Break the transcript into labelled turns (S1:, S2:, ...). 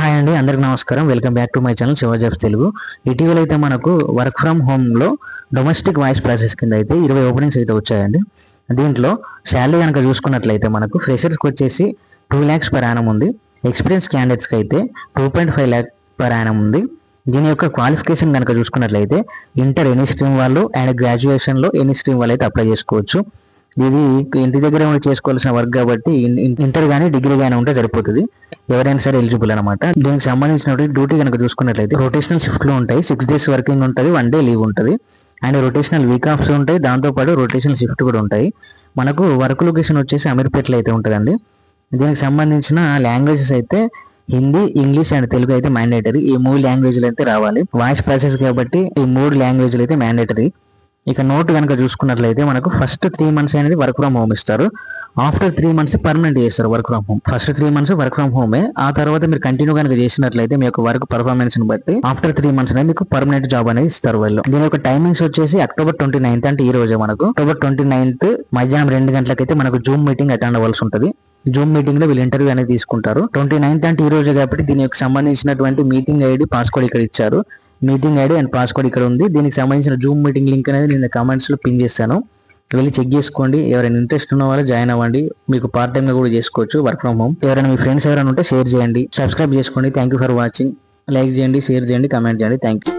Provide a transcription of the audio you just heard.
S1: Hi అండి, అందరికి నమస్కారం. Welcome back to my channel Shiva jobs Telugu. ఇటీవల అయితే మనకు వర్క్ ఫ్రమ్ హోమ్లో డొమెస్టిక్ వాయిస్ ప్రాసెస్ కింద అయితే 20 ఓపెనింగ్స్ అయితే వచ్చాయండి. దీంట్లో శాలరీ కనుక చూసుకున్నట్లయితే మనకు ఫ్రెషర్స్కి వచ్చేసి 2 lakhs per annum ఉంది. ఎక్స్పీరియన్స్ క్యాండిడేట్స్కి అయితే 2.5 lakh per annum ఉంది. దీని యొక్క క్వాలిఫికేషన్ కనుక చూసుకున్నట్లయితే ఇంటర్ ఎనీ స్ట్రీమ్ వాళ్ళు అండ్ గ్రాడ్యుయేషన్లో ఎనీ స్ట్రీమ్ వాళ్ళు అయితే అప్లై చేసుకోవచ్చు. ఇది ఇంటి దగ్గర చేసుకోవాల్సిన వర్క్ కాబట్టి ఇంటర్ కానీ డిగ్రీ కానీ ఉంటే సరిపోతుంది. ఎవరైనా సరే ఎలిజిబుల్ అనమాట. దీనికి సంబంధించిన డ్యూటీ కనుక చూసుకున్నట్లయితే రొటేషనల్ షిఫ్ట్లో ఉంటాయి. 6 days వర్కింగ్ ఉంటుంది, 1 day లీవ్ ఉంటుంది. అండ్ రొటేషనల్ వీక్ ఆఫ్స్ ఉంటాయి, దాంతోపాటు రొటేషనల్ షిఫ్ట్ కూడా ఉంటాయి. మనకు వర్క్ లొకేషన్ వచ్చేసి అమీర్పేటలో అయితే ఉంటుందండి. దీనికి సంబంధించిన లాంగ్వేజెస్ అయితే హిందీ, ఇంగ్లీష్ అండ్ తెలుగు అయితే మ్యాండేటరీ. ఈ 3 లాంగ్వేజ్లు అయితే రావాలి. వాయిస్ ప్రాసెస్ కాబట్టి ఈ 3 లాంగ్వేజ్లు అయితే మ్యాండేటరీ. ఇక నోట్ కనుక చూసుకున్నట్లయితే మనకు ఫస్ట్ 3 months అనేది వర్క్ ఫ్రమ్ హోమ్ ఇస్తారు. ఆఫ్టర్ 3 months పర్మనెంట్ చేస్తారు work from home. First 3 months work from హోమే. ఆ తర్వాత మీరు కంటిన్యూ కనుక చేసినట్లయితే మీ యొక్క వర్క్ పర్ఫార్మెన్స్ ని బట్టి ఆఫ్టర్ 3 months అనేది మీకు పర్మనెంట్ జాబ్ అనేది ఇస్తారు వాళ్ళు. దీని యొక్క టైమింగ్స్ వచ్చేసి October 29th అంటే ఈ రోజే మనకు October 29th మధ్యాహ్నం 2 గంటలకైతే మనకు జూమ్ మీటింగ్ అటెండ్ అవ్వాల్సి ఉంటుంది. జూమ్ మీటింగ్ లో వీళ్ళు ఇంటర్వ్యూ అనేది తీసుకుంటారు. 29th అంటే ఈ రోజే కాబట్టి దీని యొక్క సంబంధించినటువంటి మీటింగ్ ఐడి పాస్వర్డ్ ఇక్కడ ఇచ్చారు. మీటింగ్ ఐడి అండ్ పాస్వర్డ్ ఇక్కడ ఉంది. దీనికి సంబంధించిన జూమ్ మీటింగ్ లింక్ అనేది నేను కామెంట్స్ లో పిన్ చేస్తాను, వెళ్ళి చెక్ చేసుకోండి. ఎవరైనా ఇంట్రెస్ట్ ఉన్న వాళ్ళు జాయిన్ అవ్వండి. మీకు పార్ట్ టైమ్ గా కూడా చేసుకోవచ్చు వర్క్ ఫ్రమ్ హోమ్. ఎవరైనా మీ ఫ్రెండ్స్ ఎవరైనా ఉంటే షేర్ చేయండి, సబ్స్క్రైబ్ చేసుకోండి. Thank you for watching. Like చేయండి, షేర్ చేయండి, కామెంట్ చేయండి. Thank you.